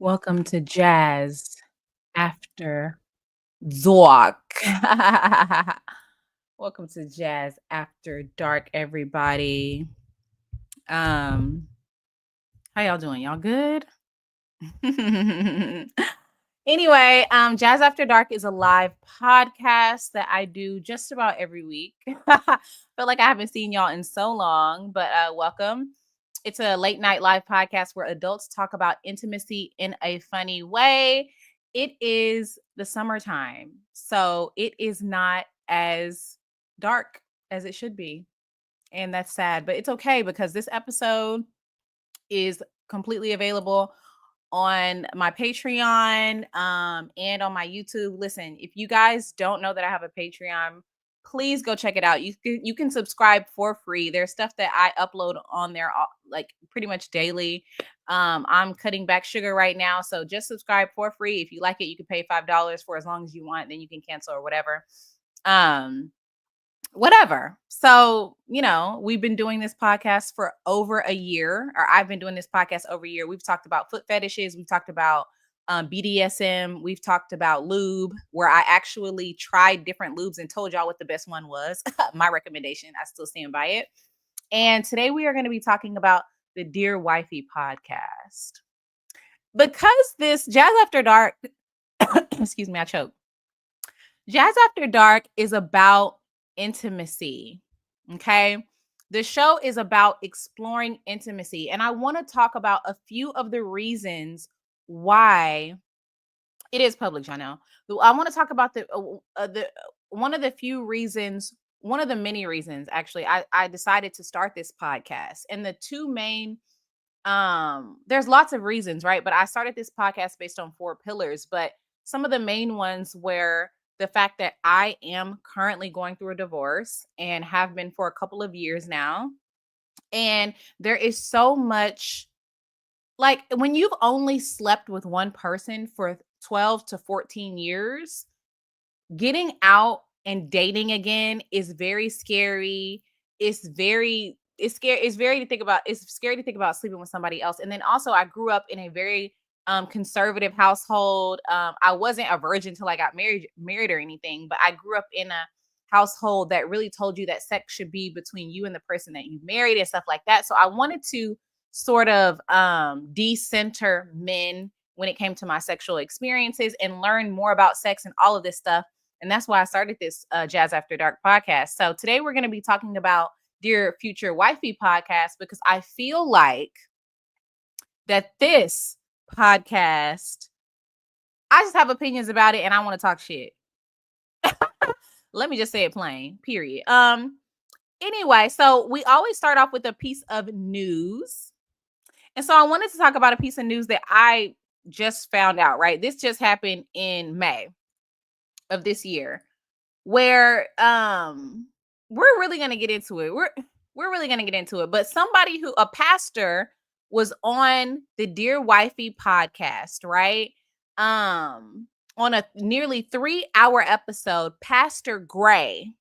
Welcome to Jazz After Dark. Welcome to Jazz After Dark, everybody. Um, how y'all doing? Y'all good? Anyway, Jazz After Dark is a live podcast that I do just about every week. Feel like I haven't seen y'all in so long, but welcome. It's a late night live podcast where adults talk about intimacy in a funny way. It is the summertime, so it is not as dark as it should be. And that's sad, but it's okay because this episode is completely available on my Patreon and on my YouTube. Listen, if you guys don't know that I have a Patreon, please go check it out. You can subscribe for free. There's stuff that I upload on there like pretty much daily. I'm cutting back sugar right now, so just subscribe for free. If you like it, you can pay $5 for as long as you want, then you can cancel or whatever. Whatever. So, we've been doing this podcast for over a year, or I've been doing this podcast over a year. We've talked about foot fetishes. We've talked about BDSM. We've talked about lube, where I actually tried different lubes and told y'all what the best one was. My recommendation. I still stand by it. And today we are going to be talking about the Dear Wifey podcast. Because this Jazz After Dark, excuse me, I choked. Jazz After Dark is about intimacy. Okay. The show is about exploring intimacy. And I want to talk about a few of the reasons why it is public, I know. I want to talk about the one of the few reasons, one of the many reasons actually, I decided to start this podcast. And the two main there's lots of reasons, right? But I started this podcast based on 4 pillars, but some of the main ones were the fact that I am currently going through a divorce and have been for a couple of years now. And there is so much, like, when you've only slept with one person for 12 to 14 years, getting out and dating again is very scary. It's scary. It's scary to think about sleeping with somebody else. And then also I grew up in a very conservative household. I wasn't a virgin until I got married or anything, but I grew up in a household that really told you that sex should be between you and the person that you married and stuff like that. So I wanted to sort of decenter men when it came to my sexual experiences and learn more about sex and all of this stuff. And that's why I started this Jazz After Dark podcast. So today we're going to be talking about Dear Future Wifey podcast, because I feel like that this podcast, I just have opinions about it and I want to talk shit. Let me just say it plain, period. Anyway, so we always start off with a piece of news. And so I wanted to talk about a piece of news that I just found out, right? This just happened in May of this year, where we're really going to get into it. We're really going to get into it. But a pastor was on the Dear Wifey podcast, right? On a nearly 3-hour episode. Pastor Gray,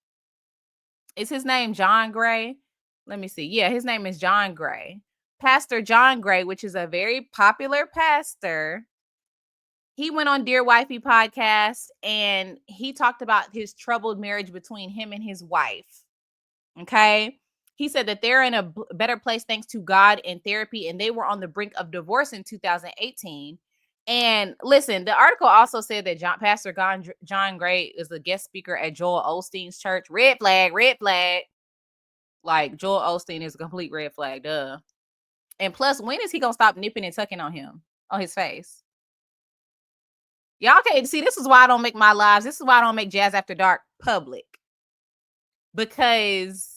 is his name John Gray? Let me see. Yeah, his name is John Gray. Pastor John Gray, which is a very popular pastor. He went on Dear Wifey podcast and he talked about his troubled marriage between him and his wife. Okay. He said that they're in a better place thanks to God and therapy, and they were on the brink of divorce in 2018. And listen, the article also said that Pastor John Gray is a guest speaker at Joel Osteen's church. Red flag, red flag. Like, Joel Osteen is a complete red flag, duh. And plus, when is he gonna stop nipping and tucking on his face? Y'all can't see. This is why I don't make my lives. This is why I don't make Jazz After Dark public. Because,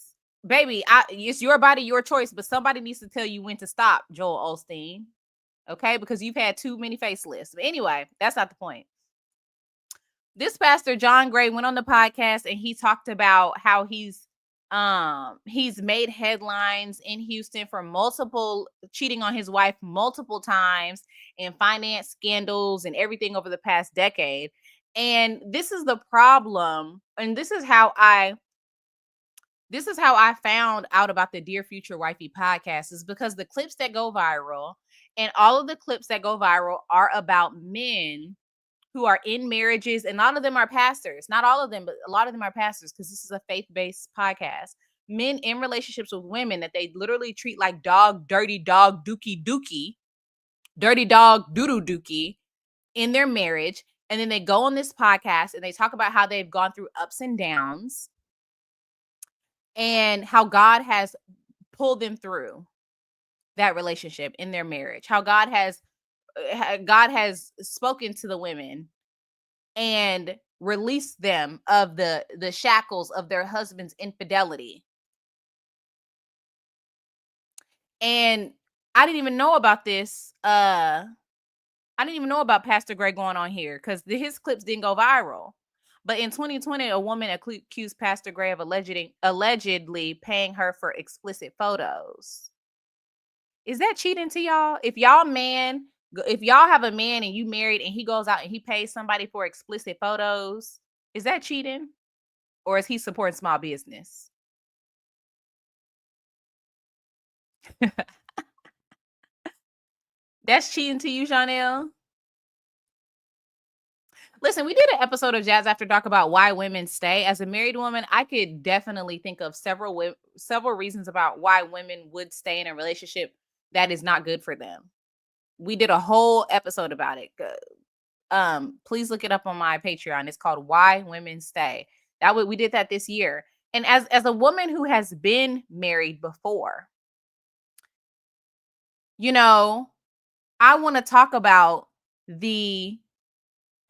baby, it's your body, your choice, but somebody needs to tell you when to stop, Joel Osteen. Okay? Because you've had too many facelifts. But anyway, that's not the point. This pastor, John Gray, went on the podcast and he talked about how he's made headlines in Houston for cheating on his wife multiple times and finance scandals and everything over the past decade. And this is the problem. And this is how I This is how I found out about the Dear Future Wifey podcast, is because the clips that go viral, and all of the clips that go viral, are about men who are in marriages, and a lot of them are pastors. Not all of them, but a lot of them are pastors, because this is a faith-based podcast. Men in relationships with women that they literally treat like dog, dirty dog, dookie dookie, dirty dog, doodoo dookie in their marriage. And then they go on this podcast and they talk about how they've gone through ups and downs and how God has pulled them through that relationship in their marriage. How God has spoken to the women and released them of the shackles of their husband's infidelity. And I didn't even know about this. I didn't even know about Pastor Gray going on here, because his clips didn't go viral. But in 2020, a woman accused Pastor Gray of allegedly paying her for explicit photos. Is that cheating to y'all? If y'all have a man and you married and he goes out and he pays somebody for explicit photos, is that cheating? Or is he supporting small business? That's cheating to you, Chanel? Listen, we did an episode of Jazz After Dark about why women stay. As a married woman, I could definitely think of several reasons about why women would stay in a relationship that is not good for them. We did a whole episode about it. Please look it up on my Patreon. It's called Why Women Stay. We did that this year. And as a woman who has been married before, I want to talk about the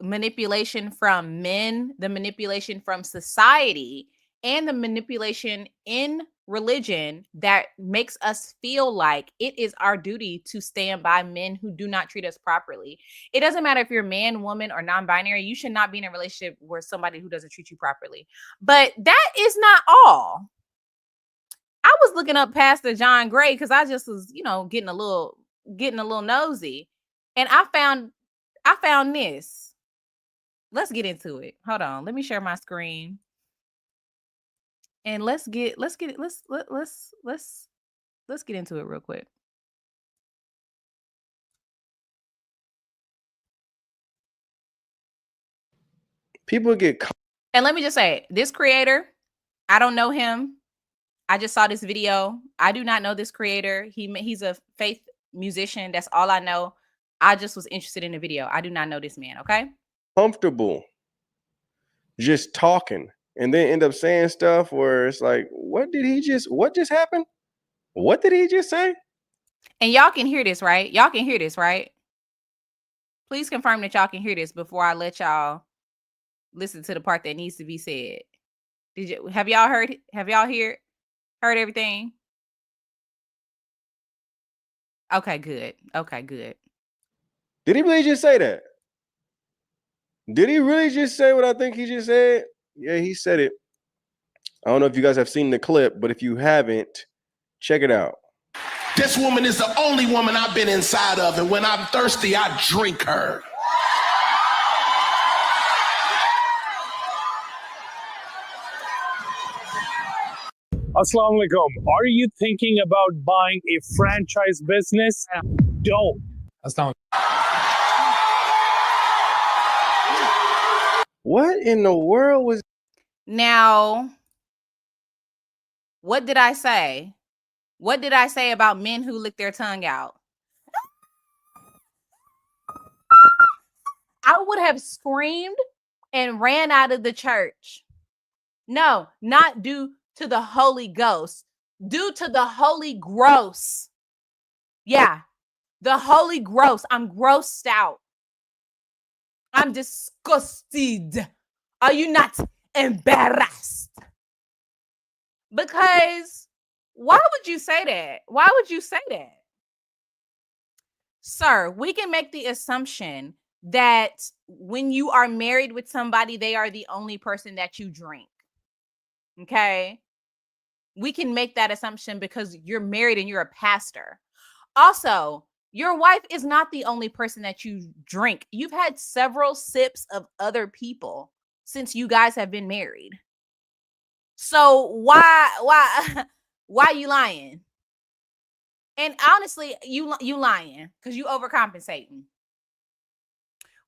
manipulation from men, the manipulation from society, and the manipulation in religion that makes us feel like it is our duty to stand by men who do not treat us properly. It doesn't matter if you're man, woman, or non-binary. You should not be in a relationship where somebody who doesn't treat you properly. But that is not all. I was looking up Pastor John Gray because I just was, getting a little nosy, and I found this. Let's get into it. Hold on. Let me share my screen. And let's get into it real quick. People get caught. And let me just say, this creator, I don't know him. I just saw this video. I do not know this creator. He's a faith musician. That's all I know. I just was interested in the video. I do not know this man, okay? Comfortable just talking and then end up saying stuff where it's like, what just happened? What did he just say? And y'all can hear this, right? Y'all can hear this, right? Please confirm that y'all can hear this before I let y'all listen to the part that needs to be said. Have y'all heard everything? Okay, good. Did he really just say that? Did he really just say what I think he just said? Yeah, he said it. I don't know if you guys have seen the clip, but if you haven't, check it out. This woman is the only woman I've been inside of, and when I'm thirsty, I drink her. Assalamu alaikum. Are you thinking about buying a franchise business? Don't. Assalamu What in the world was... Now, what did I say? What did I say about men who lick their tongue out? I would have screamed and ran out of the church. No, not due to the Holy Ghost, due to the Holy Gross. Yeah, the Holy Gross. I'm grossed out. I'm disgusted. Are you not embarrassed? Because why would you say that? Why would you say that? Sir, we can make the assumption that when you are married with somebody, they are the only person that you drink. Okay? We can make that assumption because you're married and you're a pastor. Also, your wife is not the only person that you drink. You've had several sips of other people since you guys have been married. So why you lying? And honestly, you lying because you overcompensating.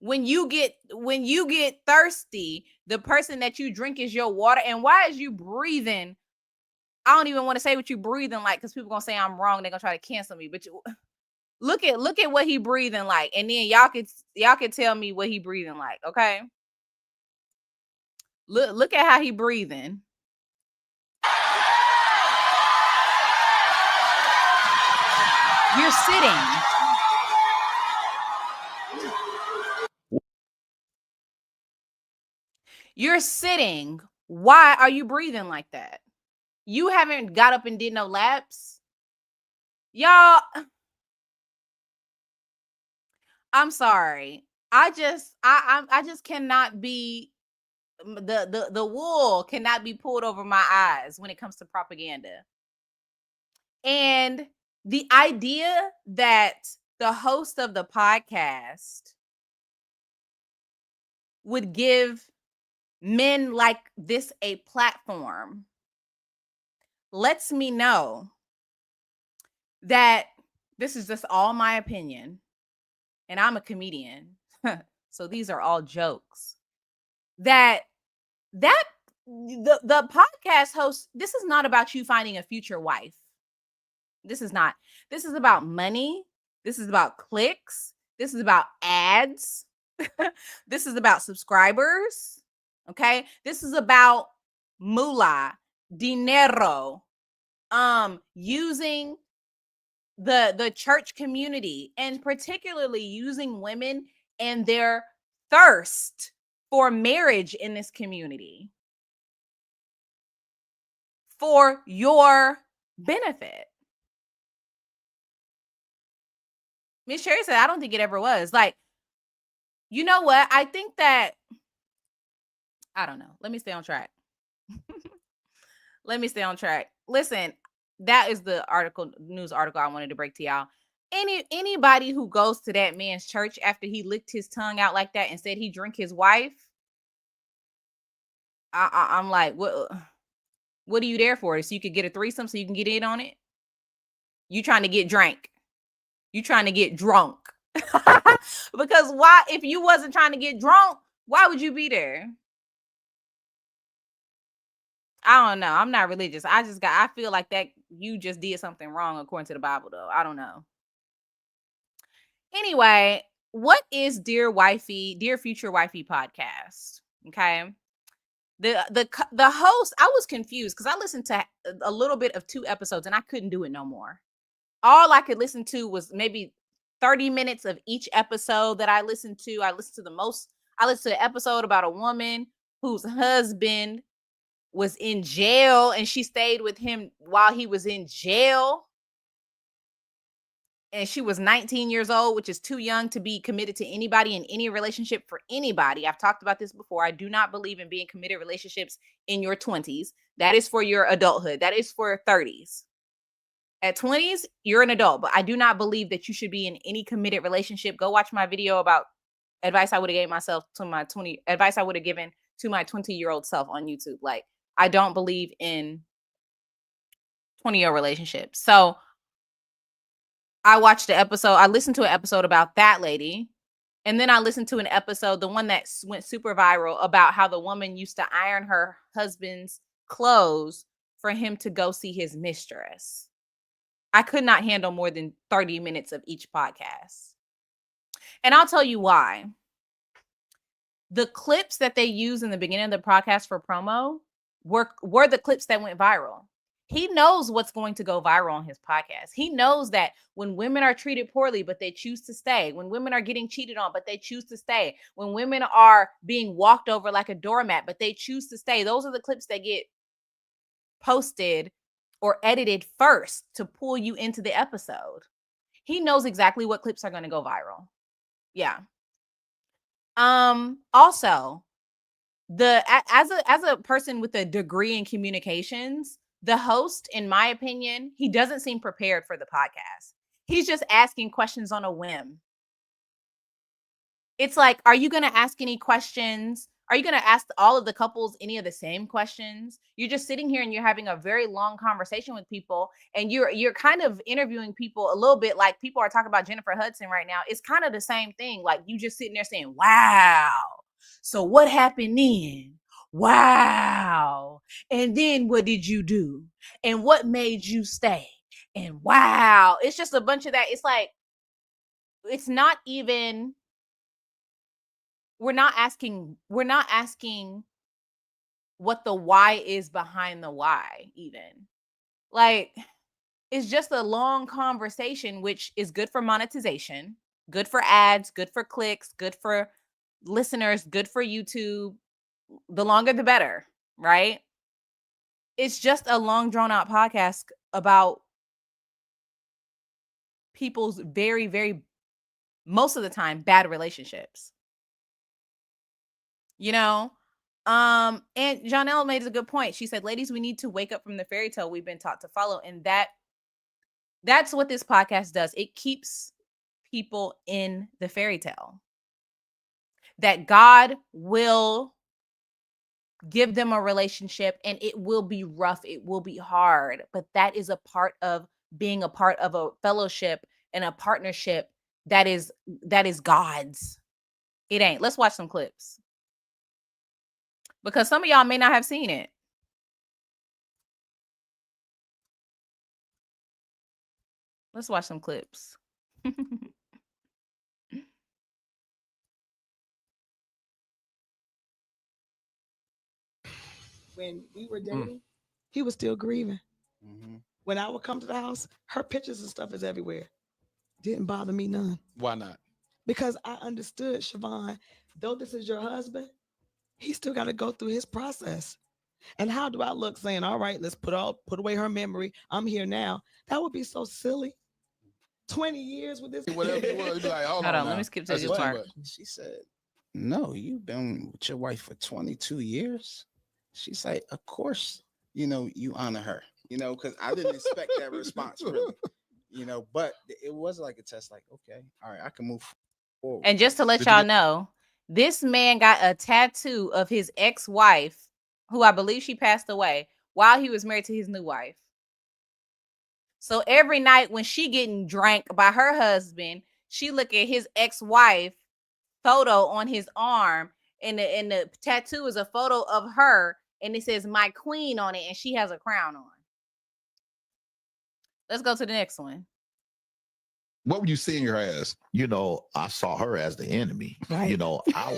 When you get thirsty, the person that you drink is your water. And why is you breathing? I don't even want to say what you breathing like, because people gonna say I'm wrong. They're gonna try to cancel me. But look at what he breathing like, and then y'all could tell me what he breathing like. Okay, look at how he breathing. You're sitting. You're sitting. Why are you breathing like that? You haven't got up and did no laps. Y'all, I'm sorry. I just cannot be the wool cannot be pulled over my eyes when it comes to propaganda. And the idea that the host of the podcast would give men like this a platform lets me know that this is just all my opinion, and I'm a comedian. So these are all jokes. That the podcast host, this is not about you finding a future wife. This is not. This is about money. This is about clicks. This is about ads. This is about subscribers. Okay? This is about moolah, dinero, using the church community, and particularly using women and their thirst for marriage in this community for your benefit. Miss Sherry said, I don't think it ever was. Like, you know what? I think that, I don't know. Let me stay on track. Let me stay on track. Listen, that is the news article I wanted to break to y'all. Anybody who goes to that man's church after he licked his tongue out like that and said he drink his wife, I'm like, what are you there for? So you could get a threesome so you can get in on it? You trying to get drank. You trying to get drunk. Because why, if you wasn't trying to get drunk, why would you be there? I don't know. I'm not religious. I feel like that you just did something wrong according to the Bible, though. I don't know. Anyway, what is Dear Wifey, Dear Future Wifey podcast? Okay. The host, I was confused because I listened to a little bit of 2 episodes and I couldn't do it no more. All I could listen to was maybe 30 minutes of each episode that I listened to. I listened to the episode about a woman whose husband was in jail and she stayed with him while he was in jail. And she was 19 years old, which is too young to be committed to anybody in any relationship for anybody. I've talked about this before. I do not believe in being committed relationships in your 20s. That is for your adulthood. That is for 30s. At 20s, you're an adult, but I do not believe that you should be in any committed relationship. Go watch my video about advice I would have given to my 20-year-old self on YouTube. Like, I don't believe in 20-year relationships. So I watched the episode. I listened to an episode about that lady. And then I listened to an episode, the one that went super viral, about how the woman used to iron her husband's clothes for him to go see his mistress. I could not handle more than 30 minutes of each podcast. And I'll tell you why. The clips that they use in the beginning of the podcast for promo were the clips that went viral. He knows what's going to go viral on his podcast. He knows that when women are treated poorly, but they choose to stay, when women are getting cheated on, but they choose to stay, when women are being walked over like a doormat, but they choose to stay, those are the clips that get posted or edited first to pull you into the episode. He knows exactly what clips are going to go viral. Yeah. Also, as a person with a degree in communications, the host, in my opinion, he doesn't seem prepared for the podcast. He's just asking questions on a whim. It's like, are you going to ask any questions Are you going to ask all of the couples any of the same questions? You're just sitting here and you're having a very long conversation with people, and you're kind of interviewing people a little bit like people are talking about Jennifer Hudson right now. It's kind of the same thing. Like, you just sitting there saying, wow, so what happened then? Wow. And then what did you do? And what made you stay? And wow. It's just a bunch of that. It's like, it's not even, we're not asking what the why is behind the why even. Like, it's just a long conversation, which is good for monetization, good for ads, good for clicks, good for listeners, good for YouTube. The longer the better, right? It's just a long drawn out podcast about people's very, very, most of the time, bad relationships. You know? And Janelle made a good point. She said, ladies, we need to wake up from the fairy tale we've been taught to follow. And that's what this podcast does. It keeps people in the fairy tale. That God will give them a relationship, and it will be rough, it will be hard, but that is a part of being a part of a fellowship and a partnership that is God's. It ain't. Let's watch some clips, because some of y'all may not have seen it. Let's watch some clips. When we were dating, he was still grieving. When I would come to the house, her pictures and stuff is everywhere. Didn't bother me none. Why not? Because I understood, Siobhan, though this is your husband, he still got to go through his process. And how do I look saying, all right, let's put away her memory. I'm here now. That would be so silly. 20 years with this. Whatever it was, like, Hold on, let me skip to this part. She said, no, you've been with your wife for 22 years. She's like, of course, you honor her, because I didn't expect that response, really, but it was like a test, like, okay, all right, I can move forward. And just to let y'all know, this man got a tattoo of his ex-wife, who I believe she passed away, while he was married to his new wife. So every night when she getting drank by her husband, she look at his ex-wife photo on his arm, and the tattoo is a photo of her, and it says "My Queen" on it, and she has a crown on. Let's go to the next one. What were you seeing her as? I saw her as the enemy. Right. I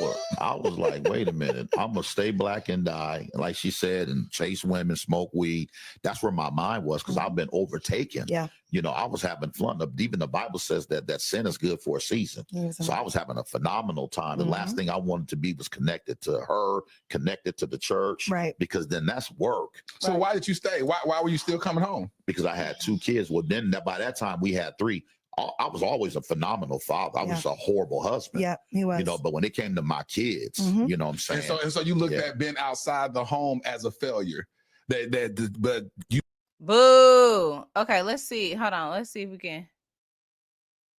was like, wait a minute, I'm gonna stay black and die, like she said, and chase women, smoke weed. That's where my mind was, because I've been overtaken. Yeah. I was having fun. Even the Bible says that sin is good for a season. So I was having a phenomenal time. The last thing I wanted to be was connected to her, connected to the church. Right. Because then that's work. So why did you stay? Why were you still coming home? Because I had 2 kids. Well, then by that time we had 3. I was always a phenomenal father. I was a horrible husband. Yeah, he was. But when it came to my kids, you know what I'm saying? And so you looked at being outside the home as a failure. But you. Boo. Okay, let's see. Hold on. Let's see if we can.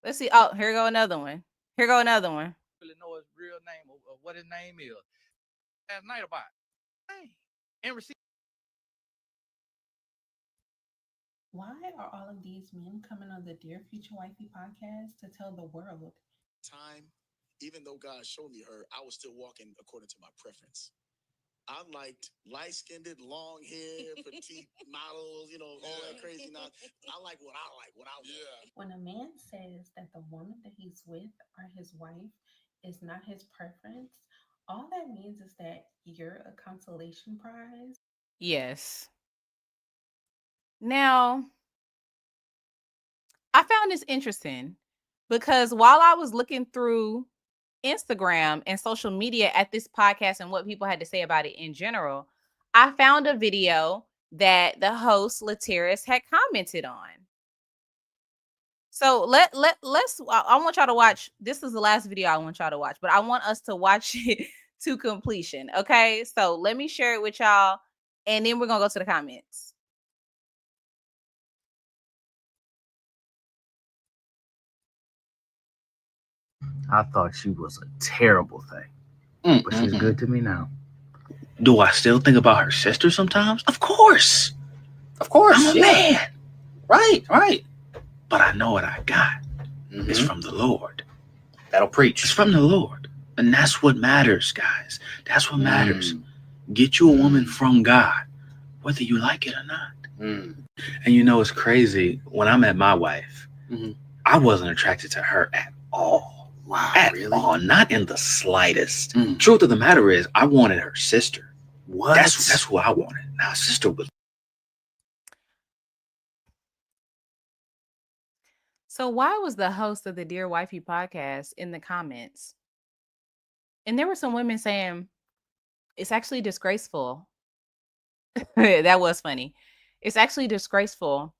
Let's see. Oh, here go another one. Here go another one. Really know his real name or what his name is. Last night about and receive. Why are all of these men coming on the Dear Future Wifey podcast to tell the world? Time, even though God showed me her, I was still walking according to my preference. I liked light-skinned, long hair, petite models, all that crazy nonsense. I like what I want. When a man says that the woman that he's with or his wife is not his preference, all that means is that you're a consolation prize. Yes. Now, I found this interesting because while I was looking through Instagram and social media at this podcast and what people had to say about it in general, I found a video that the host Latiris had commented on. So let's I want y'all to watch. This is the last video I want y'all to watch, but I want us to watch it to completion. Okay, so let me share it with y'all, and then we're gonna go to the comments. I thought she was a terrible thing. But she's good to me now. Do I still think about her sister sometimes? Of course. I'm a man. Right. But I know what I got. It's from the Lord. That'll preach. It's from the Lord. And that's what matters, guys. That's what matters. Get you a woman from God, whether you like it or not. And you know, it's crazy. When I met my wife, I wasn't attracted to her at all. Wow, at all. Not in the slightest. Truth of the matter is, I wanted her sister. What? That's who I wanted. Now, sister was. So why was the host of the Dear Wifey podcast in the comments? And there were some women saying it's actually disgraceful. That was funny. It's actually disgraceful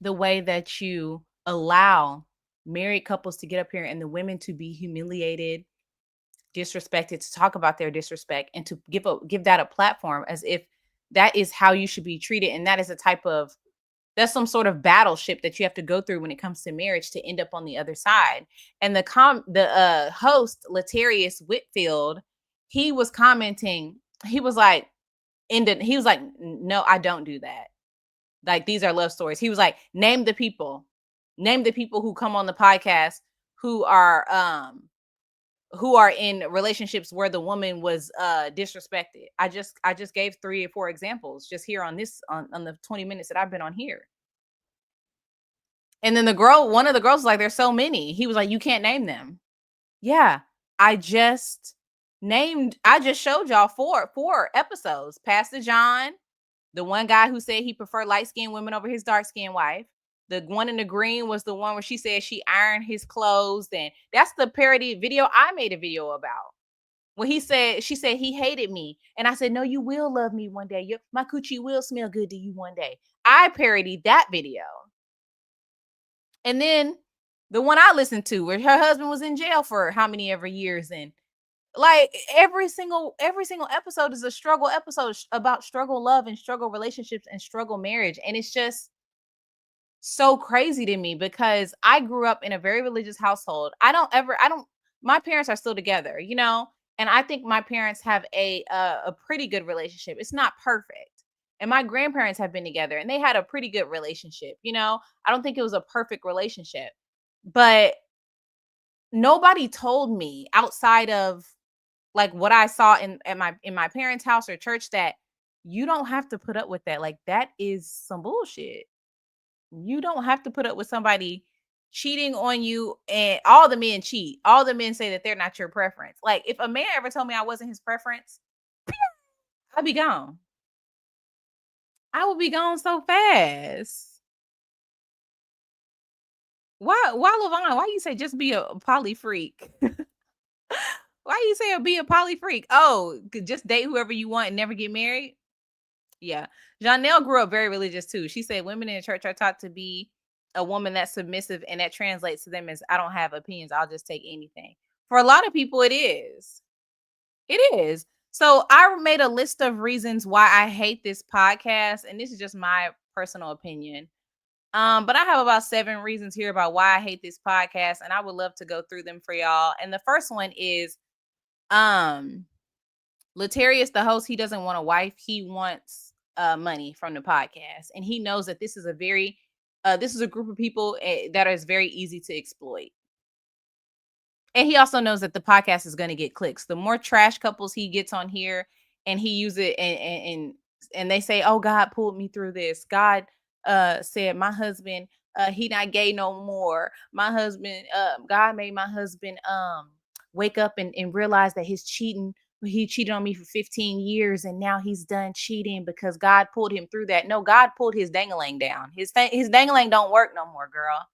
the way that you allow married couples to get up here and the women to be humiliated, disrespected, to talk about their disrespect, and to give that a platform as if that is how you should be treated. And that is a type of, that's some sort of battleship that you have to go through when it comes to marriage to end up on the other side. And the host, Latarius Whitfield, he was commenting, he was like, no, I don't do that. Like, these are love stories. He was like, name the people who come on the podcast who are in relationships where the woman was disrespected. I just gave 3 or 4 examples just here on the 20 minutes that I've been on here. And then one of the girls was like, there's so many. He was like, you can't name them. Yeah, I just showed y'all four episodes. Pastor John, the one guy who said he preferred light-skinned women over his dark-skinned wife. The one in the green was the one where she said she ironed his clothes. And that's the parody video I made a video about. When she said he hated me. And I said, no, you will love me one day. My coochie will smell good to you one day. I parodied that video. And then the one I listened to where her husband was in jail for how many ever years. And like every single episode is a struggle episode about struggle love and struggle relationships and struggle marriage. And it's just so crazy to me because I grew up in a very religious household. My parents are still together, you know, and I think my parents have a pretty good relationship. It's not perfect. And my grandparents have been together and they had a pretty good relationship. You know, I don't think it was a perfect relationship, but nobody told me outside of like what I saw in my parents' house or church that you don't have to put up with that. Like, that is some bullshit. You don't have to put up with somebody cheating on you. And all the men cheat. All the men say that they're not your preference. Like, if a man ever told me I wasn't his preference, I'd be gone. I would be gone so fast. Why, LaVon? Why you say just be a poly freak? Why you say be a poly freak? Oh, just date whoever you want and never get married? Yeah. Janelle grew up very religious too. She said women in the church are taught to be a woman that's submissive, and that translates to them as I don't have opinions. I'll just take anything. For a lot of people, it is. It is. So I made a list of reasons why I hate this podcast, and this is just my personal opinion. But I have about 7 reasons here about why I hate this podcast, and I would love to go through them for y'all. And the first one is Latarius, the host, he doesn't want a wife. He wants money from the podcast. And he knows that this is a group of people that is very easy to exploit. And he also knows that the podcast is going to get clicks. The more trash couples he gets on here and he use it and they say, oh, God pulled me through this. God said my husband, he not gay no more. My husband, God made my husband wake up and realize that he cheated on me for 15 years and now he's done cheating because God pulled him through that. No, God pulled his dangling down. His dangling don't work no more, girl.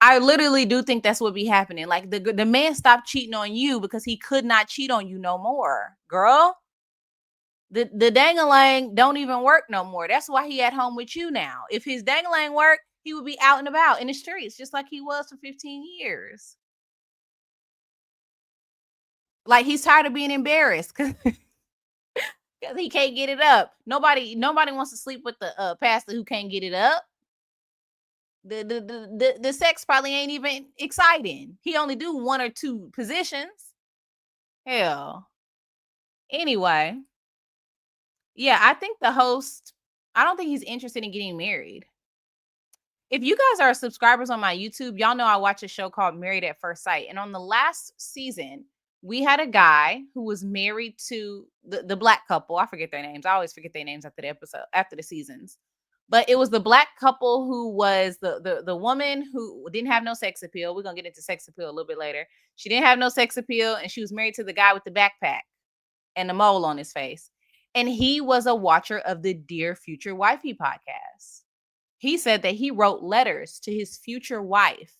I literally do think that's what be happening. Like the man stopped cheating on you because he could not cheat on you no more, girl. The dangling don't even work no more. That's why he at home with you now. If his dangling worked, he would be out and about in the streets just like he was for 15 years. Like, he's tired of being embarrassed because he can't get it up. Nobody wants to sleep with the pastor who can't get it up. The sex probably ain't even exciting. He only do 1 or 2 positions. Hell. Anyway, yeah, I think the host, I don't think he's interested in getting married. If you guys are subscribers on my YouTube, y'all know I watch a show called Married at First Sight. And on the last season, we had a guy who was married to the black couple. I forget their names. I always forget their names after the episode, after the seasons. But it was the black couple who was the woman who didn't have no sex appeal. We're going to get into sex appeal a little bit later. She didn't have no sex appeal, and she was married to the guy with the backpack and the mole on his face. And he was a watcher of the Dear Future Wifey podcast. He said that he wrote letters to his future wife.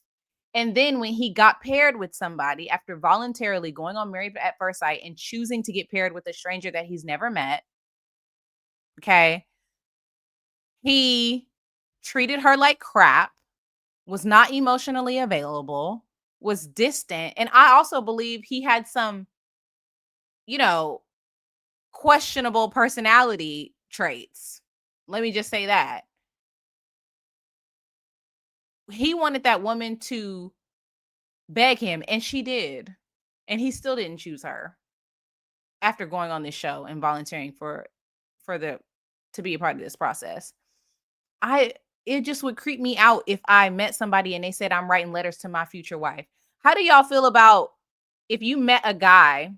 And then when he got paired with somebody after voluntarily going on Married at First Sight and choosing to get paired with a stranger that he's never met, okay, he treated her like crap, was not emotionally available, was distant. And I also believe he had some, questionable personality traits. Let me just say that. He wanted that woman to beg him, and she did. And he still didn't choose her after going on this show and volunteering to be a part of this process. It just would creep me out if I met somebody and they said, I'm writing letters to my future wife. How do y'all feel about if you met a guy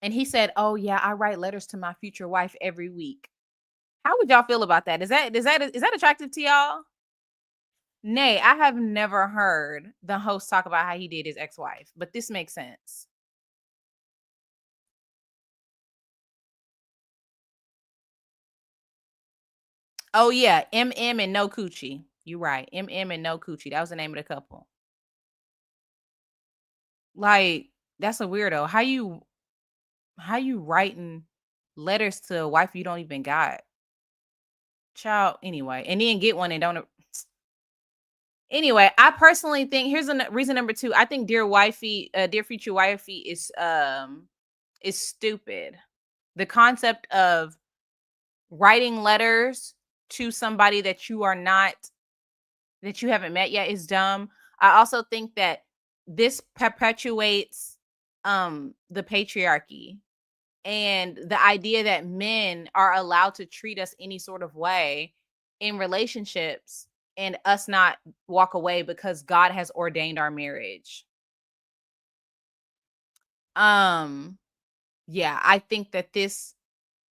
and he said, oh yeah, I write letters to my future wife every week? How would y'all feel about that? Is that attractive to y'all? Nay, I have never heard the host talk about how he did his ex-wife, but this makes sense. Oh yeah, MM and No Coochie. You're right. MM and No Coochie. That was the name of the couple. Like, that's a weirdo. How you writing letters to a wife you don't even got? Child, anyway. And then get one and don't. Anyway, I personally think here's reason number 2. I think Dear Future Wifey is stupid. The concept of writing letters to somebody that you haven't met yet is dumb. I also think that this perpetuates the patriarchy and the idea that men are allowed to treat us any sort of way in relationships and us not walk away because God has ordained our marriage. Yeah, I think that this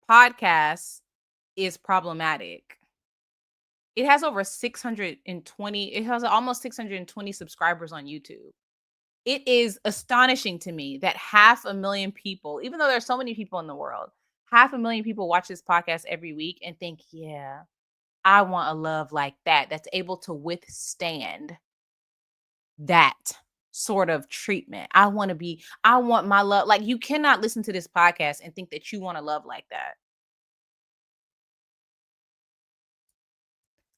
podcast is problematic. It has over 620, it has almost 620 subscribers on YouTube. It is astonishing to me that 500,000 people, even though there's so many people in the world, 500,000 people watch this podcast every week and think, yeah, I want a love like that, that's able to withstand that sort of treatment. I want my love. Like, you cannot listen to this podcast and think that you want a love like that.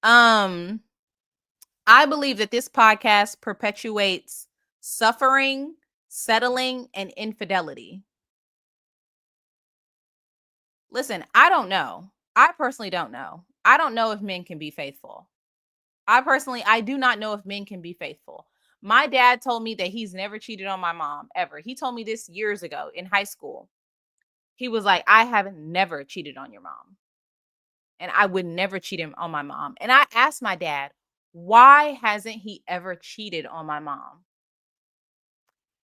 I believe that this podcast perpetuates suffering, settling, and infidelity. Listen, I don't know. I personally don't know. I don't know if men can be faithful. I do not know if men can be faithful. My dad told me that he's never cheated on my mom, ever. He told me this years ago in high school. He was like, I have never cheated on your mom. And I would never cheat him on my mom. And I asked my dad, why hasn't he ever cheated on my mom?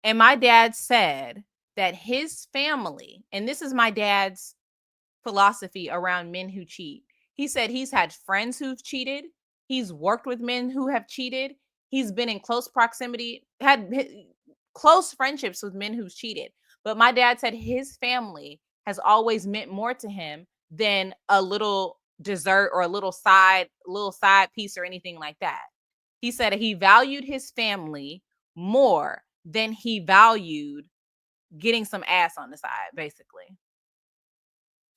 And my dad said that his family, and this is my dad's philosophy around men who cheat. He said he's had friends who've cheated. He's worked with men who have cheated. He's been in close proximity, had close friendships with men who've cheated. But my dad said his family has always meant more to him than a little dessert or a little side piece or anything like that. He said he valued his family more than he valued getting some ass on the side, basically.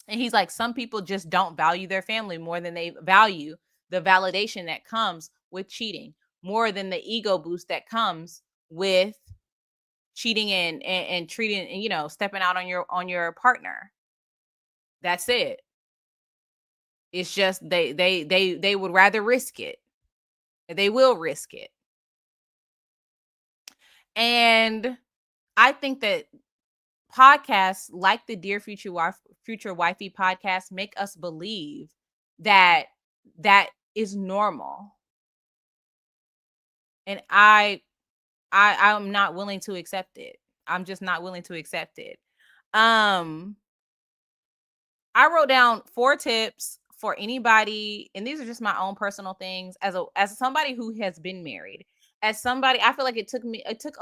And he's like, some people just don't value their family more than they value the validation that comes with cheating, more than the ego boost that comes with cheating and treating, stepping out on your partner. That's it. It's just they would rather risk it. They will risk it. And I think that podcasts like the Dear Future Wifey podcast make us believe that that is normal. And I'm not willing to accept it. I'm just not willing to accept it. I wrote down 4 tips for anybody, and these are just my own personal things as somebody who has been married. As somebody, I feel like it took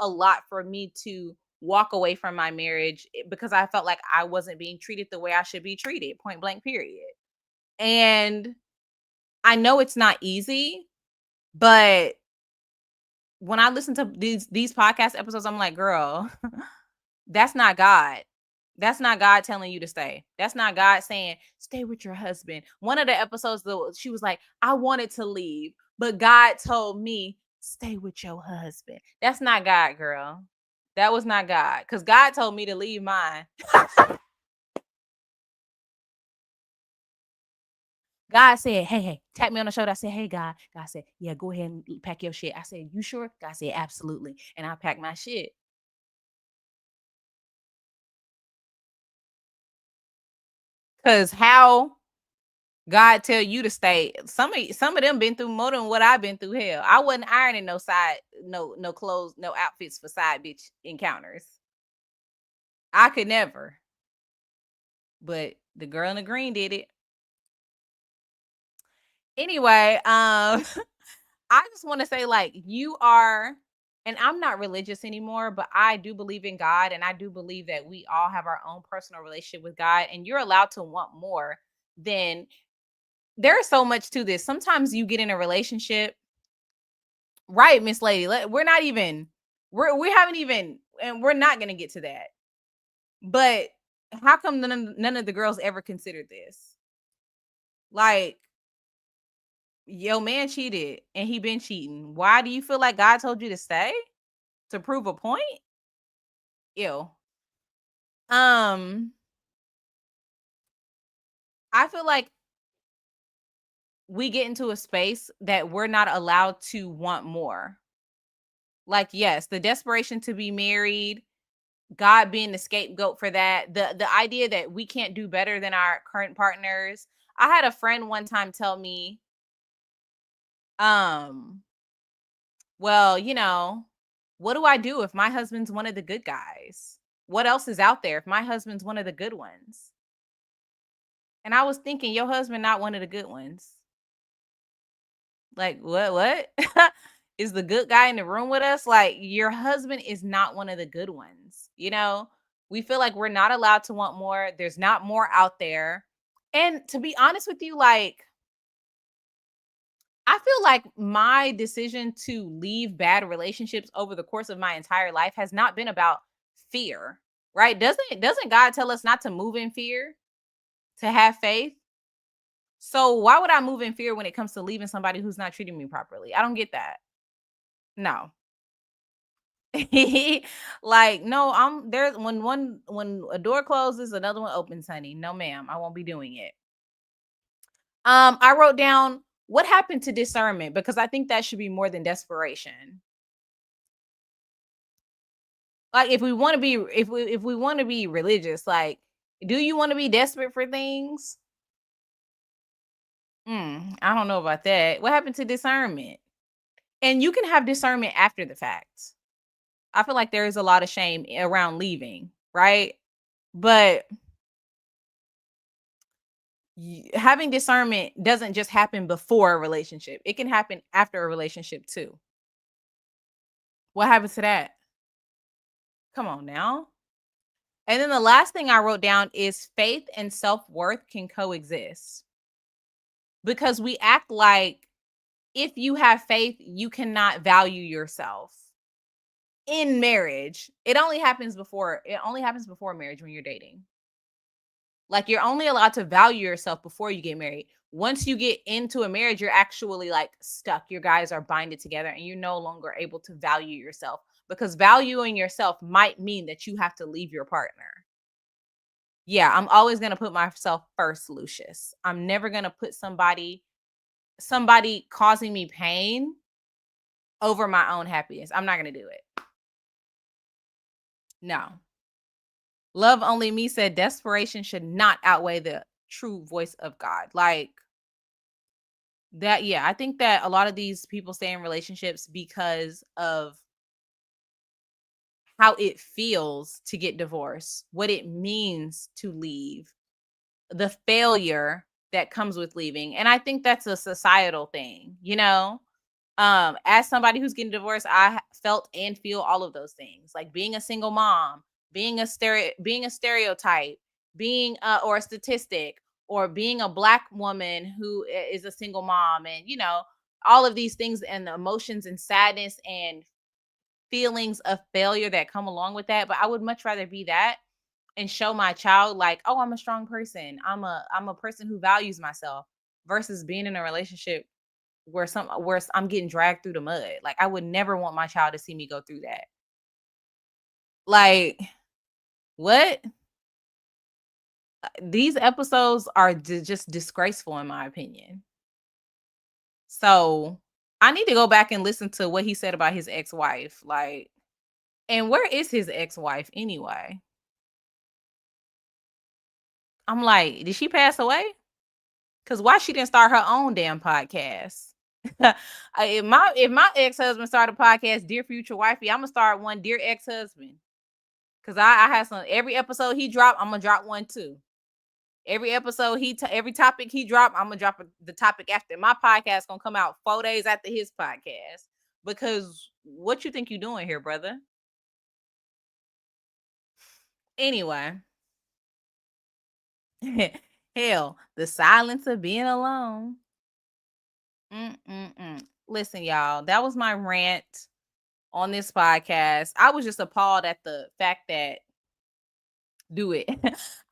a lot for me to walk away from my marriage because I felt like I wasn't being treated the way I should be treated, point blank period. And I know it's not easy, but when I listen to these podcast episodes, I'm like, girl, that's not God. That's not God telling you to stay. That's not God saying, stay with your husband. One of the episodes, though, she was like, I wanted to leave, but God told me, stay with your husband. That's not God, girl. That was not God. Because God told me to leave mine. God said, hey, tap me on the shoulder. I said, hey, God. God said, yeah, go ahead and pack your shit. I said, you sure? God said, absolutely. And I packed my shit. Because how God tell you to stay? Some of them been through more than what I've been through. Hell, I wasn't ironing no clothes, no outfits for side bitch encounters. I could never. But the girl in the green did it. Anyway, I just want to say, like, you are, and I'm not religious anymore, but I do believe in God, and I do believe that we all have our own personal relationship with God, and you're allowed to want more than. There's so much to this. Sometimes you get in a relationship, right, Miss Lady? We haven't even, and we're not gonna get to that. But how come none of the girls ever considered this? Like, your man cheated and he been cheating. Why do you feel like God told you to stay? To prove a point? Ew. I feel like we get into a space that we're not allowed to want more. Like, yes, the desperation to be married, God being the scapegoat for that, the idea that we can't do better than our current partners. I had a friend one time tell me, well, what do I do if my husband's one of the good guys? What else is out there if my husband's one of the good ones? And I was thinking, your husband not one of the good ones. Like, what? Is the good guy in the room with us? Like, your husband is not one of the good ones. We feel like we're not allowed to want more. There's not more out there. And to be honest with you, like, I feel like my decision to leave bad relationships over the course of my entire life has not been about fear, right? Doesn't God tell us not to move in fear, to have faith? So why would I move in fear when it comes to leaving somebody who's not treating me properly? I don't get that. No. Like, no, I'm there when a door closes, another one opens, honey. No, ma'am, I won't be doing it. I wrote down what happened to discernment because I think that should be more than desperation. Like, if we want to be if we want to be religious, like, do you want to be desperate for things? I don't know about that. What happened to discernment? And you can have discernment after the fact. I feel like there is a lot of shame around leaving, right? But having discernment doesn't just happen before a relationship. It can happen after a relationship too. What happens to that? Come on now. And then the last thing I wrote down is faith and self-worth can coexist. Because we act like if you have faith, you cannot value yourself. In marriage, it only happens before marriage when you're dating. Like, you're only allowed to value yourself before you get married. Once you get into a marriage, you're actually like stuck. Your guys are binded together and you're no longer able to value yourself, because valuing yourself might mean that you have to leave your partner. Yeah, I'm always going to put myself first, Lucius. I'm never going to put somebody causing me pain over my own happiness. I'm not going to do it. No. Love Only Me said desperation should not outweigh the true voice of God. Like that, yeah. I think that a lot of these people stay in relationships because of how it feels to get divorced, what it means to leave, the failure that comes with leaving. And I think that's a societal thing, you know? As somebody who's getting divorced, I felt and feel all of those things, like being a single mom, being a stereotype, being or a statistic, or being a Black woman who is a single mom, and you know, all of these things and the emotions and sadness and feelings of failure that come along with that. But I would much rather be that and show my child like, oh, I'm a strong person. I'm a person who values myself, versus being in a relationship where I'm getting dragged through the mud. Like I would never want my child to see me go through that. Like what? These episodes are just disgraceful in my opinion. So I need to go back and listen to what he said about his ex-wife. Like, and where is his ex-wife anyway? I'm like, did she pass away? Because why she didn't start her own damn podcast? If my ex-husband started a podcast, Dear Future Wifey, I'm gonna start one, Dear Ex-Husband. Because I have some, every episode he dropped, I'm gonna drop one too. Every episode every topic he dropped, I'm gonna drop the topic after. My podcast gonna come out 4 days after his podcast. Because what you think you doing here, brother? Anyway. Hell, the silence of being alone. Listen, y'all, that was my rant on this podcast. I was just appalled at the fact that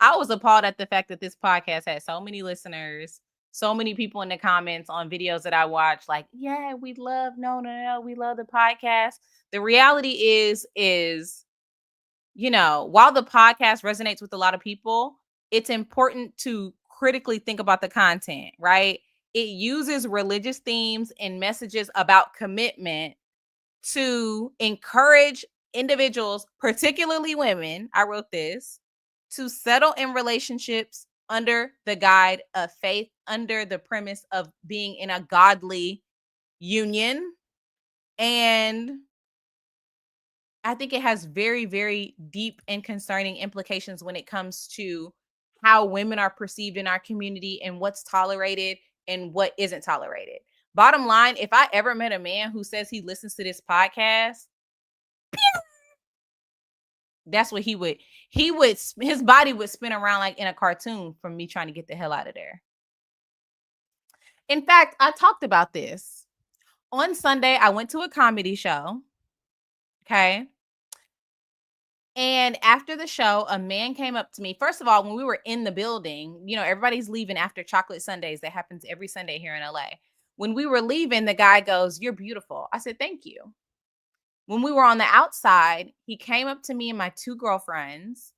I was appalled at the fact that this podcast had so many listeners, so many people in the comments on videos that I watch, like, yeah, we love, no, we love the podcast. The reality is, you know, while the podcast resonates with a lot of people, it's important to critically think about the content, right? It uses religious themes and messages about commitment to encourage individuals, particularly women, I wrote this, to settle in relationships under the guide of faith, under the premise of being in a godly union. And I think it has very, very deep and concerning implications when it comes to how women are perceived in our community and what's tolerated and what isn't tolerated. Bottom line, if I ever met a man who says he listens to this podcast, that's what his body would spin around like in a cartoon from me trying to get the hell out of there. In fact, I talked about this. On Sunday, I went to a comedy show. Okay. And after the show, a man came up to me. First of all, when we were in the building, you know, everybody's leaving after chocolate Sundays. That happens every Sunday here in LA. When we were leaving, the guy goes, "You're beautiful." I said, "Thank you." When we were on the outside, he came up to me and my two girlfriends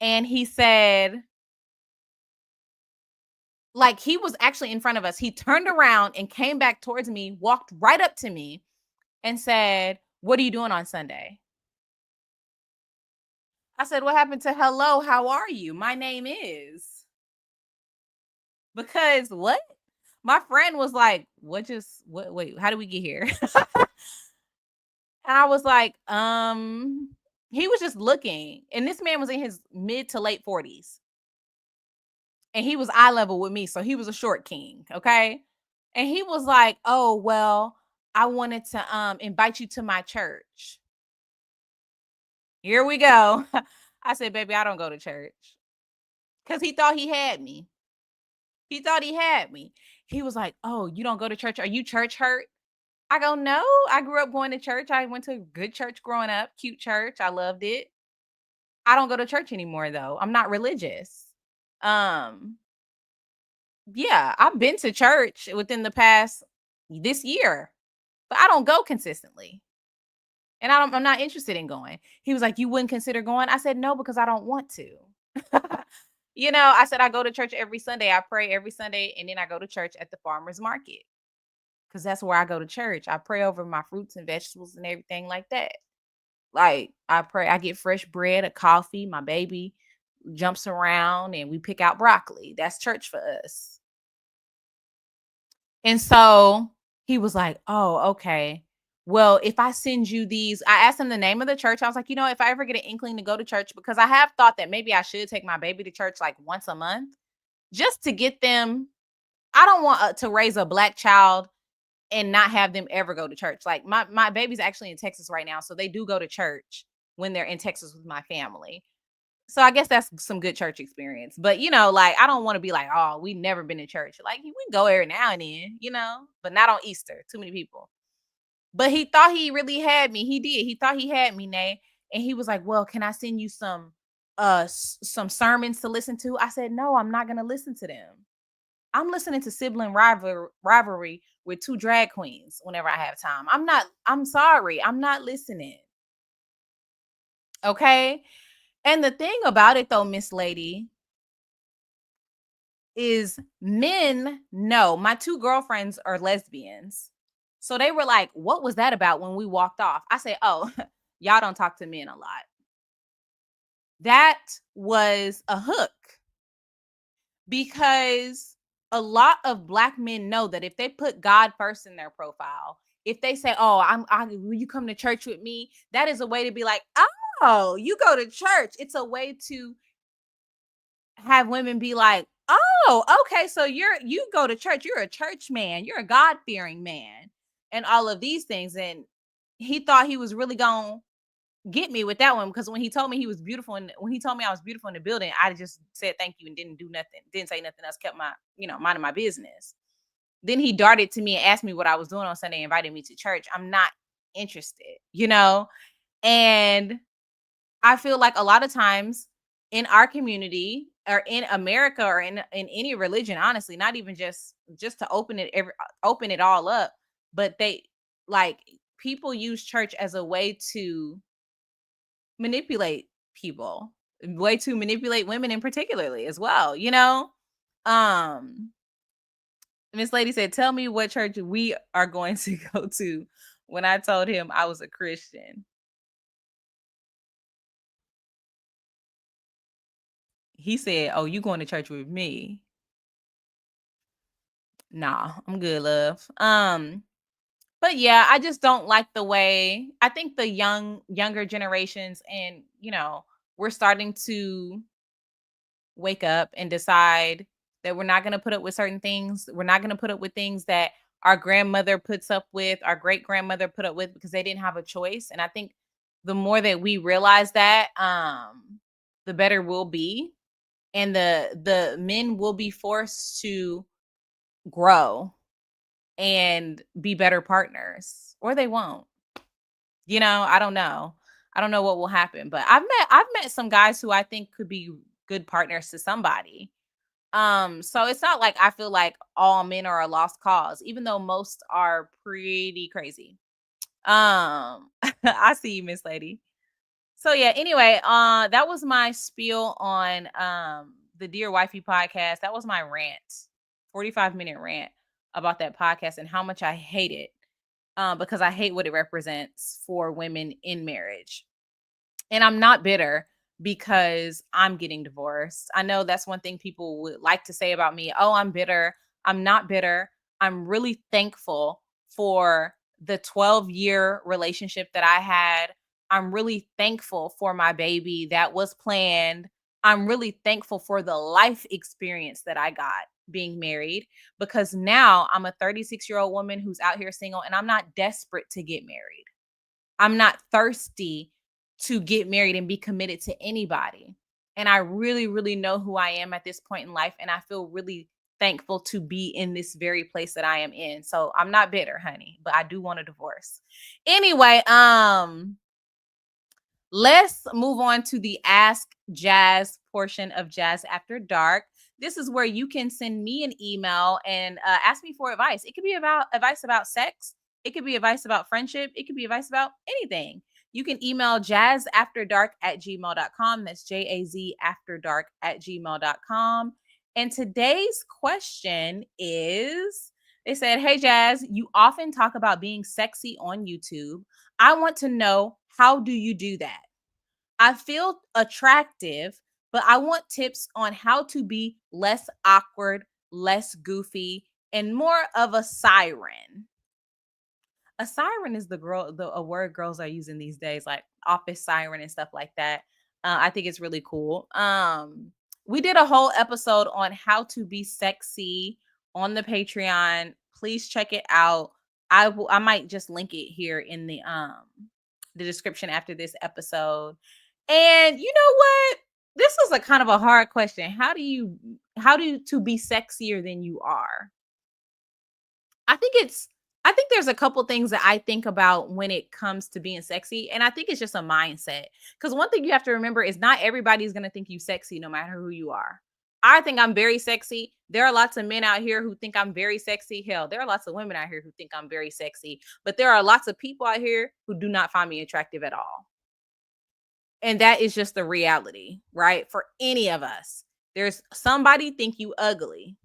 and he said, like, he was actually in front of us. He turned around and came back towards me, walked right up to me and said, "What are you doing on Sunday?" I said, "What happened to hello? How are you? My name is." Because what? My friend was like, wait, how did we get here? And I was like, he was just looking. And this man was in his mid to late 40s. And he was eye level with me. So he was a short king. Okay. And he was like, "Oh, well, I wanted to invite you to my church." Here we go. I said, "Baby, I don't go to church." Because he thought he had me. He thought he had me. He was like, "Oh, you don't go to church? Are you church hurt?" I go, "No, I grew up going to church. I went to a good church growing up, cute church. I loved it. I don't go to church anymore though. I'm not religious." Yeah, I've been to church within the past this year, but I don't go consistently. And I'm not interested in going. He was like, "You wouldn't consider going?" I said, "No, because I don't want to." You know, I said, I go to church every Sunday. I pray every Sunday. And then I go to church at the farmer's market. Because that's where I go to church. I pray over my fruits and vegetables and everything like that. Like I pray, I get fresh bread, a coffee, my baby jumps around, and we pick out broccoli. That's church for us. And so he was like, oh, okay. Well, if I send you these, I asked him the name of the church. I was like, if I ever get an inkling to go to church, because I have thought that maybe I should take my baby to church like once a month just to get them. I don't want to raise a black child and not have them ever go to church. Like my baby's actually in Texas right now. So they do go to church when they're in Texas with my family. So I guess that's some good church experience. But, like, I don't want to be like, oh, we've never been to church. Like, we go every now and then, but not on Easter. Too many people. But he thought he really had me. He did. He thought he had me, Nay. And he was like, well, can I send you some sermons to listen to? I said, no, I'm not going to listen to them. I'm listening to sibling rivalry with two drag queens whenever I have time. I'm sorry. I'm not listening. Okay. And the thing about it though, Miss Lady, is men know. My two girlfriends are lesbians. So they were like, what was that about when we walked off? I said, oh, y'all don't talk to men a lot. That was a hook. Because a lot of black men know that if they put God first in their profile, if they say, oh, will you come to church with me? That is a way to be like, oh, you go to church. It's a way to have women be like, oh, okay, so you go to church. You're a church man. You're a God-fearing man, and all of these things. And he thought he was really gonna get me with that one, because when he told me he was beautiful, and when he told me I was beautiful in the building, I just said thank you and didn't do nothing, didn't say nothing else, kept my, minding my business. Then he darted to me and asked me what I was doing on Sunday, invited me to church. I'm not interested, and I feel like a lot of times in our community or in America or in any religion, honestly, not even just to open it all up, but people use church as a way to manipulate people, way to manipulate women in particularly as well, Miss Lady said, tell me what church we are going to go to, when I told him I was a Christian. He said, oh, you going to church with me? Nah, I'm good, love. But yeah, I just don't like the way, I think the younger generations, and we're starting to wake up and decide that we're not going to put up with certain things. We're not going to put up with things that our grandmother puts up with, our great grandmother put up with, because they didn't have a choice. And I think the more that we realize that, the better we'll be. And the men will be forced to grow and be better partners, or they won't. I don't know. I don't know what will happen, but I've met some guys who I think could be good partners to somebody. So it's not like I feel like all men are a lost cause, even though most are pretty crazy. I see you, Miss Lady. So yeah, anyway, that was my spiel on the Dear Wifey podcast. That was my rant, 45-minute rant about that podcast and how much I hate it, because I hate what it represents for women in marriage. And I'm not bitter because I'm getting divorced. I know that's one thing people would like to say about me. Oh, I'm bitter. I'm not bitter. I'm really thankful for the 12-year relationship that I had. I'm really thankful for my baby that was planned. I'm really thankful for the life experience that I got being married, because now I'm a 36-year-old woman who's out here single, and I'm not desperate to get married. I'm not thirsty to get married and be committed to anybody. And I really, really know who I am at this point in life. And I feel really thankful to be in this very place that I am in. So I'm not bitter, honey, but I do want a divorce. Anyway, let's move on to the Ask Jazz portion of Jazz After Dark. This is where you can send me an email and ask me for advice. It could be about advice about sex. It could be advice about friendship. It could be advice about anything. You can email jazzafterdark@gmail.com. That's jazafterdark@gmail.com. And today's question is, they said, hey, Jazz, you often talk about being sexy on YouTube. I want to know, how do you do that? I feel attractive, but I want tips on how to be less awkward, less goofy, and more of a siren. A siren is a word girls are using these days, like office siren and stuff like that. I think it's really cool. We did a whole episode on how to be sexy on the Patreon. Please check it out. I might just link it here in the description after this episode. And you know what? This was a kind of a hard question. How do you to be sexier than you are? I think there's a couple things that I think about when it comes to being sexy. And I think it's just a mindset. Because one thing you have to remember is not everybody's going to think you sexy no matter who you are. I think I'm very sexy. There are lots of men out here who think I'm very sexy. Hell, there are lots of women out here who think I'm very sexy. But there are lots of people out here who do not find me attractive at all. And that is just the reality, right? For any of us. There's somebody think you ugly.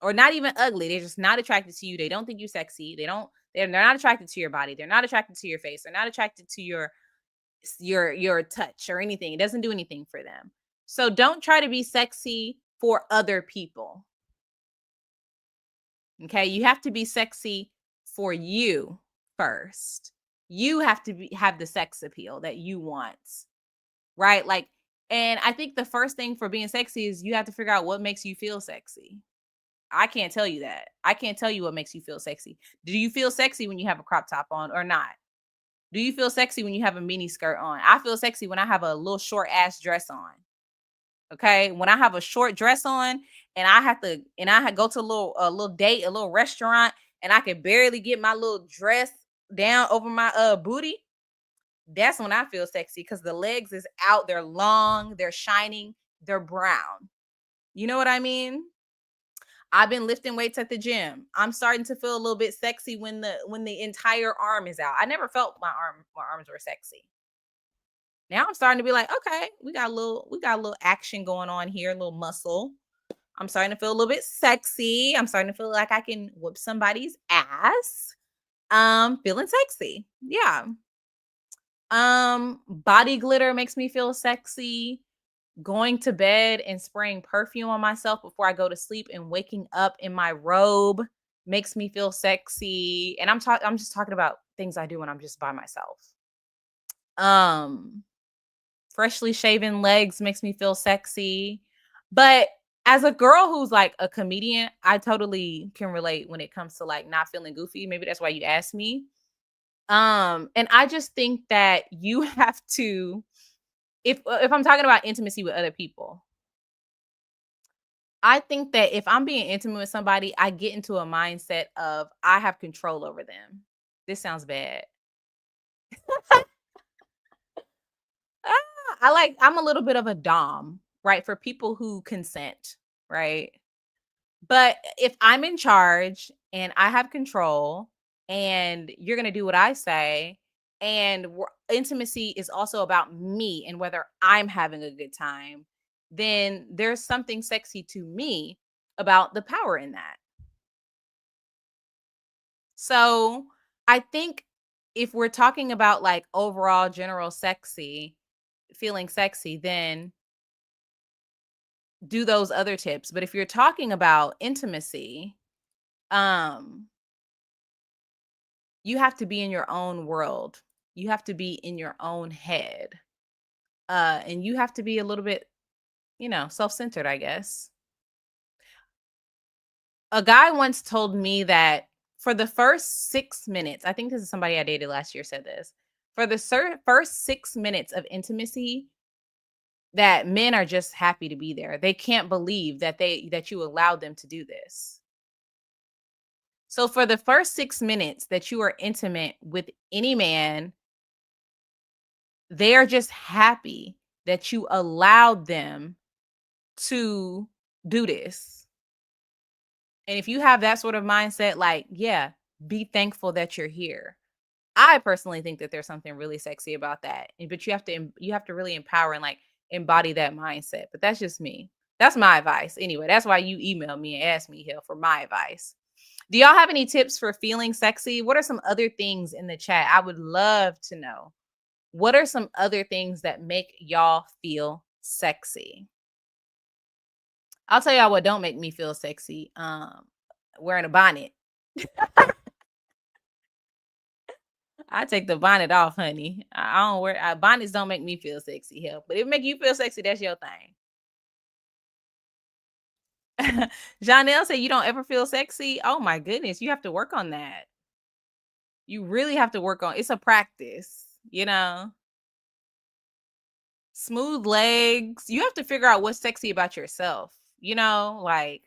Or not even ugly. They're just not attracted to you. They don't think you're sexy. They're not attracted to your body. They're not attracted to your face. They're not attracted to your touch or anything. It doesn't do anything for them. So don't try to be sexy for other people. Okay? You have to be sexy for you first. You have to have the sex appeal that you want. Right? Like, and I think the first thing for being sexy is you have to figure out what makes you feel sexy. I can't tell you that. I can't tell you what makes you feel sexy. Do you feel sexy when you have a crop top on or not? Do you feel sexy when you have a mini skirt on? I feel sexy when I have a little short ass dress on. Okay. When I have a short dress on and I go to a little date, a little restaurant, and I can barely get my little dress down over my booty. That's when I feel sexy because the legs is out. They're long, they're shining, they're brown. You know what I mean? I've been lifting weights at the gym. I'm starting to feel a little bit sexy when the entire arm is out. I never felt my arms were sexy. Now I'm starting to be like, okay, we got a little action going on here, a little muscle. I'm starting to feel a little bit sexy. I'm starting to feel like I can whoop somebody's ass. Feeling sexy. Yeah. Body glitter makes me feel sexy. Going to bed and spraying perfume on myself before I go to sleep and waking up in my robe makes me feel sexy. And I'm just talking about things I do when I'm just by myself. Freshly shaven legs makes me feel sexy. But as a girl who's like a comedian, I totally can relate when it comes to like not feeling goofy. Maybe that's why you asked me. And I just think that you have to, if I'm talking about intimacy with other people, I think that if I'm being intimate with somebody, I get into a mindset of I have control over them. This sounds bad. I'm a little bit of a dom, right? For people who consent, right? But if I'm in charge and I have control and you're going to do what I say, and intimacy is also about me and whether I'm having a good time, then there's something sexy to me about the power in that. So I think if we're talking about like overall general feeling sexy, then do those other tips. But if you're talking about intimacy, you have to be in your own world. You have to be in your own head. And you have to be a little bit, self-centered, I guess. A guy once told me that for the first 6 minutes, I think this is somebody I dated last year said this, for the first 6 minutes of intimacy, that men are just happy to be there. They can't believe that you allowed them to do this. So for the first 6 minutes that you are intimate with any man, they are just happy that you allowed them to do this. And if you have that sort of mindset, like, yeah, be thankful that you're here. I personally think that there's something really sexy about that. But you have to really empower and like embody that mindset. But that's just me. That's my advice. Anyway, that's why you emailed me and asked me here for my advice. Do y'all have any tips for feeling sexy? What are some other things in the chat? I would love to know. What are some other things that make y'all feel sexy. I'll tell y'all what don't make me feel sexy. Wearing a bonnet. I take the bonnet off, honey. I don't wear bonnets. Don't make me feel sexy, hell. But if it make you feel sexy, that's your thing. Janelle said you don't ever feel sexy. Oh my goodness, you have to work on that. You really have to work on. It's a practice, Smooth legs. You have to figure out what's sexy about yourself. Like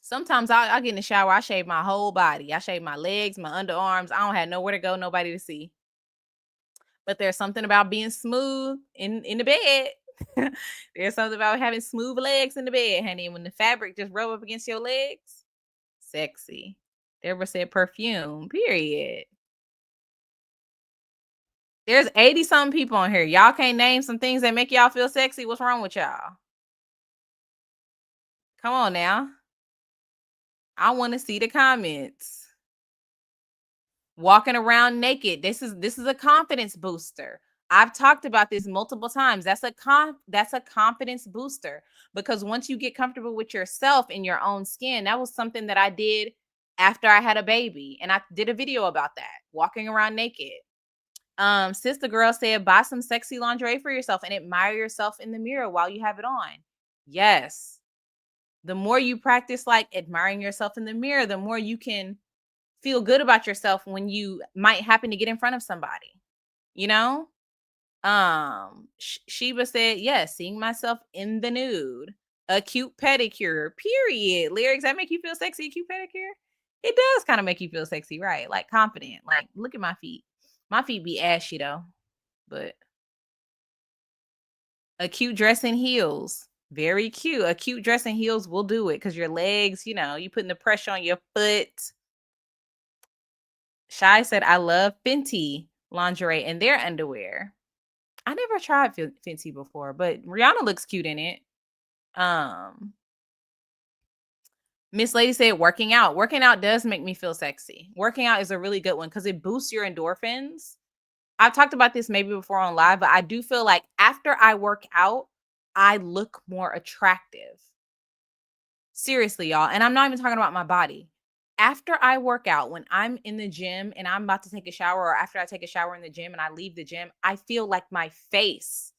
sometimes I get in the shower, I shave my whole body. I shave my legs, my underarms. I don't have nowhere to go, nobody to see. But there's something about being smooth in the bed. There's something about having smooth legs in the bed, honey. When the fabric just rub up against your legs, sexy. Deborah said perfume, period. There's 80-something people on here. Y'all can't name some things that make y'all feel sexy. What's wrong with y'all? Come on now. I want to see the comments. Walking around naked. This is a confidence booster. I've talked about this multiple times. That's a confidence booster, because once you get comfortable with yourself in your own skin, that was something that I did after I had a baby, and I did a video about that, walking around naked. Sister girl said, buy some sexy lingerie for yourself and admire yourself in the mirror while you have it on. Yes. The more you practice like admiring yourself in the mirror, the more you can feel good about yourself when you might happen to get in front of somebody, Sheba said, yes, seeing myself in the nude, a cute pedicure, period. Lyrics, that make you feel sexy, a cute pedicure? It does kind of make you feel sexy, right? Like confident. Like, look at my feet. My feet be ashy though, but a cute dress and heels. Very cute. A cute dress and heels will do it, because your legs, you putting the pressure on your foot. Shy said, I love Fenty lingerie and their underwear. I never tried Fenty before, but Rihanna looks cute in it. Miss Lady said, working out. Working out does make me feel sexy. Working out is a really good one because it boosts your endorphins. I've talked about this maybe before on live, but I do feel like after I work out, I look more attractive. Seriously, y'all. And I'm not even talking about my body. After I work out, when I'm in the gym and I'm about to take a shower, or after I take a shower in the gym and I leave the gym, I feel like my face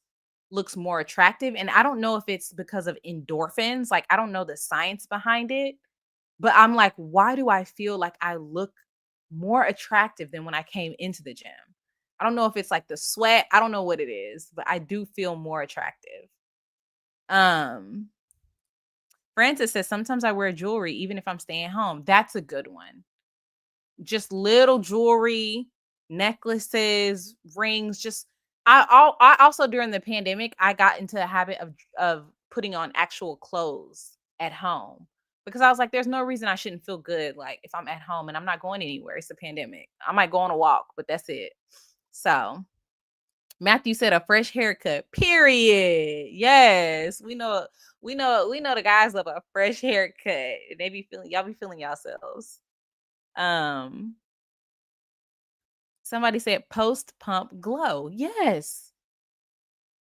looks more attractive. And I don't know if it's because of endorphins. Like, I don't know the science behind it, but I'm like, why do I feel like I look more attractive than when I came into the gym? I don't know if it's like the sweat. I don't know what it is, but I do feel more attractive. Francis says, sometimes I wear jewelry even if I'm staying home. That's a good one. Just little jewelry, necklaces, rings. Just I also, during the pandemic, I got into the habit of putting on actual clothes at home, because I was like, there's no reason I shouldn't feel good. Like, if I'm at home and I'm not going anywhere, it's a pandemic. I might go on a walk, but that's it. So Matthew said, a fresh haircut, period. Yes. We know the guys love a fresh haircut. Y'all be feeling yourselves. Somebody said post pump glow. Yes.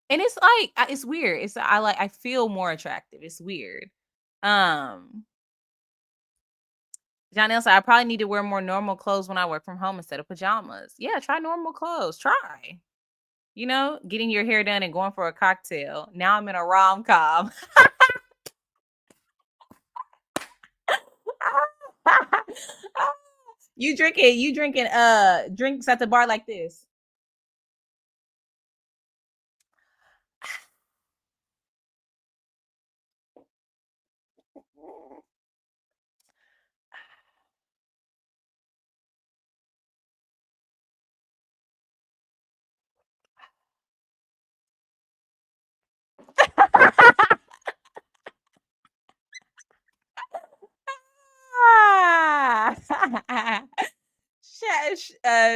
And it's like, it's weird. I feel more attractive. It's weird. Janelle said, I probably need to wear more normal clothes when I work from home instead of pajamas. Yeah, try normal clothes. Try. Getting your hair done and going for a cocktail. Now I'm in a rom-com. You drinking drinks at the bar like this.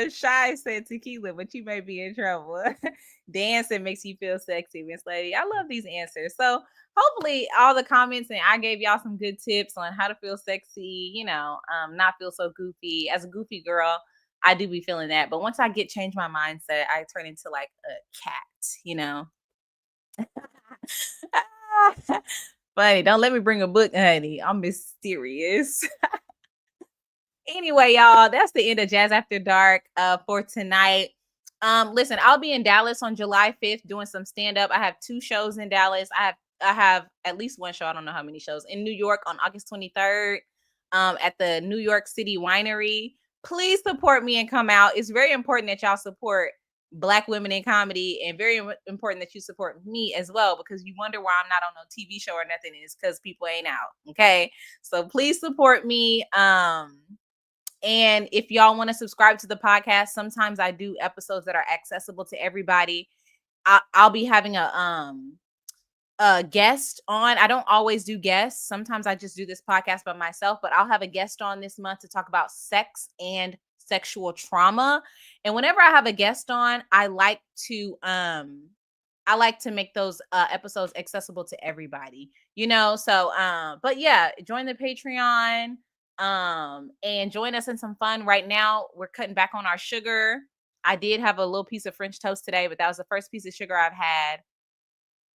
Shy said tequila, but you may be in trouble. Dancing makes you feel sexy, Miss Lady. I love these answers. So hopefully all the comments, and I gave y'all some good tips on how to feel sexy, not feel so goofy. As a goofy girl, I do be feeling that. But once I change my mindset, I turn into like a cat, Funny. Don't let me bring a book, honey. I'm mysterious. Anyway, y'all, that's the end of Jazz After Dark for tonight. Listen, I'll be in Dallas on July 5th doing some stand-up. I have 2 shows in Dallas. I have at least 1 show. I don't know how many shows in New York on August 23rd at the New York City Winery. Please support me and come out. It's very important that y'all support Black women in comedy, and very important that you support me as well, because you wonder why I'm not on no TV show or nothing. Is because people ain't out. Okay, so please support me. And if y'all want to subscribe to the podcast, sometimes I do episodes that are accessible to everybody. I'll be having a guest on. I don't always do guests. Sometimes I just do this podcast by myself, but I'll have a guest on this month to talk about sex and sexual trauma. And whenever I have a guest on, I like to make those episodes accessible to everybody, so but yeah, join the Patreon and join us in some fun. Right now we're cutting back on our sugar. I did have a little piece of French toast today, but that was the first piece of sugar I've had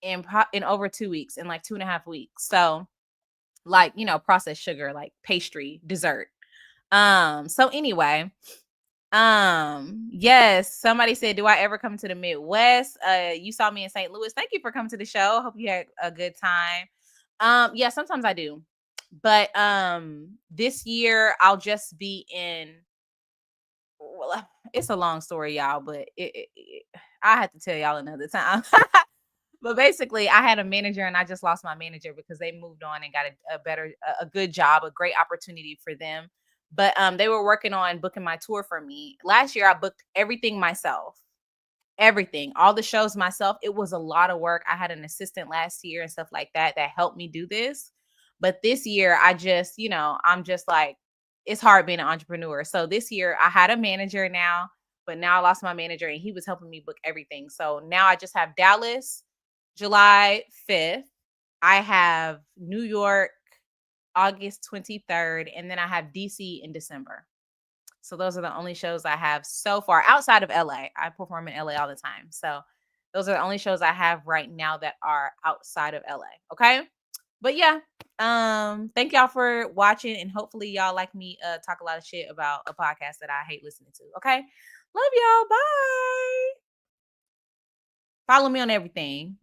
in over 2 weeks, in like 2.5 weeks. So like, processed sugar, like pastry, dessert. So anyway, yes, somebody said, do I ever come to the Midwest? You saw me in St. Louis. Thank you for coming to the show. Hope you had a good time. Yeah, sometimes I do. But this year I'll just be in, well, it's a long story, y'all, but I have to tell y'all another time. But basically, I had a manager and I just lost my manager because they moved on and got a good job, a great opportunity for them. But they were working on booking my tour for me. Last year, I booked everything myself. Everything, all the shows myself. It was a lot of work. I had an assistant last year and stuff like that helped me do this. But this year, I just, I'm just like, it's hard being an entrepreneur. So this year, I had a manager now, but now I lost my manager and he was helping me book everything. So now I just have Dallas, July 5th. I have New York, August 23rd, and then I have DC in December. So those are the only shows I have so far outside of LA. I perform in LA all the time. So those are the only shows I have right now that are outside of LA. Okay. But yeah, thank y'all for watching, and hopefully y'all like me talk a lot of shit about a podcast that I hate listening to. Okay. Love y'all. Bye. Follow me on everything.